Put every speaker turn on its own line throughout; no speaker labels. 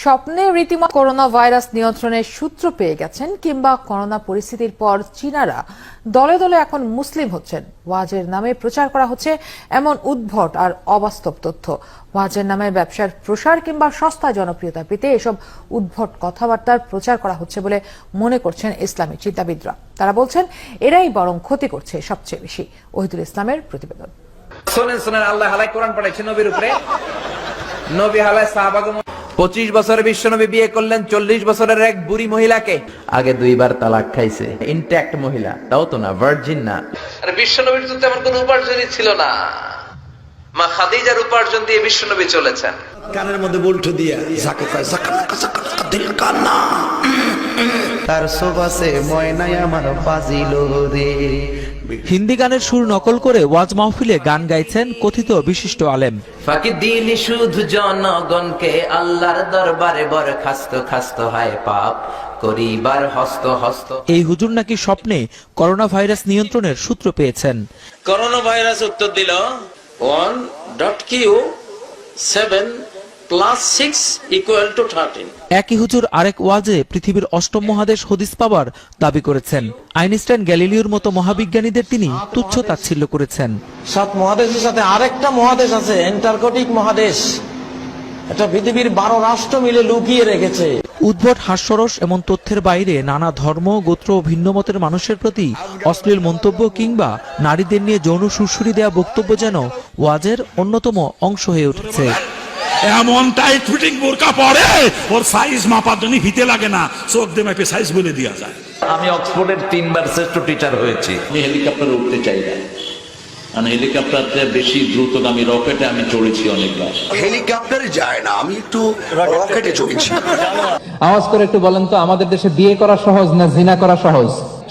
স্বপ্নে রীতিমতো corona virus নিয়ন্ত্রণের সূত্র পেয়ে গেছেন কিংবা করোনা পরিস্থিতির পর চীনারা দলে দলে এখন মুসলিম হচ্ছেন। ওয়াজের নামে প্রচার করা হচ্ছে এমন উদ্ভট আর অবাস্তব তথ্য। ওয়াজের নামে ব্যবসার প্রসার কিংবা সস্তা জনপ্রিয়তা পেতে এসব উদ্ভট কথাবার্তার প্রচার করা হচ্ছে বলে মনে করছেন ইসলামী চিন্তাবিদরা। তারা বলছেন এরাই বরং ক্ষতি করছে সবচেয়ে বেশি। ওহিদুল ইসলামের প্রতিবেদন।
শোনেন, আল্লাহ হালাই কোরআন পড়াইছে নবীর উপরে। নবী হালাই সাহাবাগণ 25 বছরে বিশ্বনবী বিয়ে করলেন 40 বছরের এক বুড়ি মহিলাকে। আগে 2 বার তালাক খাইছে। ইনট্যাক্ট মহিলা, তাও তো না, ভার্জিন না। আর বিশ্বনবীর তো তেমন কোনো উপার্জনই ছিল না। মা খাদিজার উপার্জন দিয়ে বিশ্বনবী চলেছেন।
কানের মধ্যে বল্টু দিয়া যাকে কয় যাকা দিল কান্না তার সোবাসে ময়নাই আমার বাজিলো রে।
হিন্দি গানের সুর নকল করে ওয়াজ মাহফিলে গান গাইছেন কথিত বিশিষ্ট আলেম।
ফাঁকি দিলি শুধু জনগণকে, আল্লাহর দরবারে বরখাস্ত হয় পাপ করিবার হস্ত হস্ত।
এই হুজুর নাকি স্বপ্নে করোনা ভাইরাস নিয়ন্ত্রণের সূত্র পেয়েছেন।
করোনা ভাইরাস উত্তর দিল 1.q 7 + 6 = 13।
একই হুজুর আরেক ওয়াজে পৃথিবীর অষ্টম মহাদেশ হদিস পাবার দাবি করেছেন। আইনস্টাইন গ্যালিলিওর মতো মহাবিজ্ঞানীদের তিনি তুচ্ছ তাচ্ছিল্য করেছেন।
7 মহাদেশের সাথে আরেকটা মহাদেশ আছে, অ্যান্টার্কটিক মহাদেশ। এটা পৃথিবীর 12 রাষ্ট্র মিলে লুকিয়ে রেখেছে।
উদ্ভট হাস্যরস এমন তথ্যের বাইরে নানা ধর্ম, গোত্র ও ভিন্ন মতের মানুষের প্রতি অশ্লীল মন্তব্য কিংবা নারীদের নিয়ে যৌন সুরসুরি দেয়া বক্তব্য যেন ওয়াজের অন্যতম অংশ হয়ে উঠেছে।
এমন টাইট ফিটিং বোরকা পরে ওর সাইজ মাপার জন্য ফিতে লাগে না, চোখ দিয়ে মাপে সাইজ বলে দেওয়া যায়।
আমি অক্সফোর্ডের 3 বার শ্রেষ্ঠ টিচার হয়েছি। আমি হেলিকপ্টারে উঠতে চাই না, কারণ হেলিকপ্টারতে বেশি দ্রুতগামী রকেটে আমি চড়েছি অনেকবার।
হেলিকপ্টারে যায় না, আমি একটু রকেটে চড়েছি।
আওয়াজ করে একটু বলেন তো, আমাদের দেশে বিয়ে করা সহজ না জিনা করা সহজ?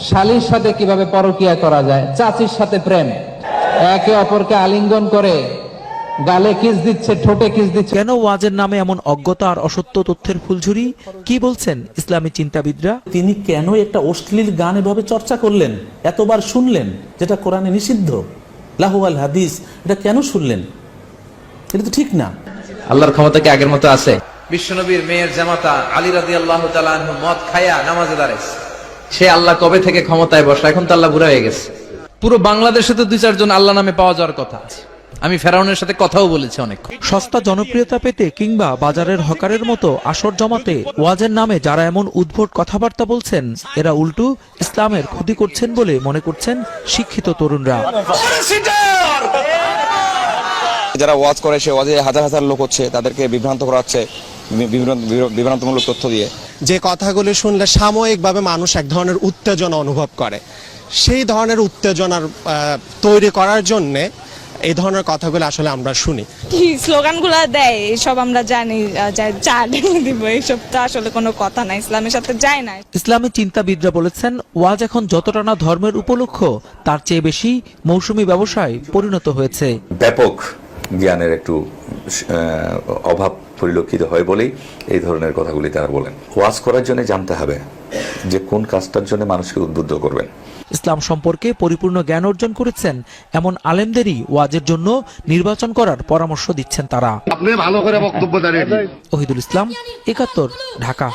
শালীর সাথে কিভাবে পরকিয়া করা যায়, চাচির সাথে প্রেম, একে অপরকে আলিঙ্গন করে গালে কিস দিচ্ছে, ঠোঁটে কিস দিচ্ছে।
কেন ওয়াজের নামে এমন অজ্ঞতা আর অসত্য তথ্যের ফুলঝুরি? কি বলছেন ইসলামী চিন্তাবিদরা?
তিনি কেন একটা অশ্লীল গান এভাবে চর্চা করলেন, এতবার শুনলেন, যেটা কোরআনে নিষিদ্ধ, লাহু আল হাদিস, এটা কেন শুনলেন? এটা তো ঠিক না।
আল্লাহর ক্ষমতা কি আগের মতো আছে? বিশ্বনবীর মেয়ের জামাতা আলী রাদিয়াল্লাহু তাআলা আনহু মদ খায়া নামাজে দাঁড়াইছে। সে আল্লাহ কবে থেকে ক্ষমতায় বসা, এখন তো আল্লাহ বুড়া হয়ে গেছে। পুরো বাংলাদেশে তো 2-4 জন আল্লাহ নামে পাওয়া যাওয়ার কথা আছে। আমি ফেরাউনের সাথে কথাও বলেছি অনেক।
সস্তা জনপ্রিয়তা পেতে কিংবা বাজারের হকারের মতো আসর জমাতে ওয়াজের নামে যারা এমন উদ্ভট কথাবার্তা বলছেন, এরা উল্টো ইসলামের ক্ষতি করছেন বলে মনে করছেন শিক্ষিত তরুণরা।
যারা ওয়াজ করে সে ওয়াজে হাজার হাজার লোক হচ্ছে, তাদেরকে বিভ্রান্ত করাচ্ছে বিভ্রান্তমূলক তথ্য দিয়ে।
যে কথাগুলো শুনলে সাময়িকভাবে মানুষ এক ধরনের উত্তেজনা অনুভব করে, সেই ধরনের উত্তেজনার তৈরি করার জন্যে এই ধরনের কথাগুলো আসলে আমরা শুনি।
কি স্লোগানগুলো দেয় এসব আমরা জানি, চা দিব, এইসব তো আসলে কোনো কথা না, ইসলামের সাথে যায় না।
ইসলামী চিন্তাবিদরা বলেছেন ওয়াজ এখন যতটা না ধর্মের উপলক্ষ, তার চেয়ে বেশি মৌসুমী ব্যবসায় পরিণত হয়েছে।
ব্যাপক জ্ঞানের একটু অভাব পরিলক্ষিত হয় বলেই এই ধরনের কথাগুলি তারা বলেন। ওয়াজ করার জন্য জানতে হবে যে কোন কাজটার জন্য মানুষকে উদ্বুদ্ধ করবেন।
ইসলাম সম্পর্কে পরিপূর্ণ জ্ঞান অর্জন করেছেন এমন আলেমদেরই ওয়াজের জন্য নির্বাচন করার পরামর্শ দিচ্ছেন তারা।
আপনি ভালো করে বক্তব্য দেন।
ওহিদুল ইসলাম, 71, ঢাকা।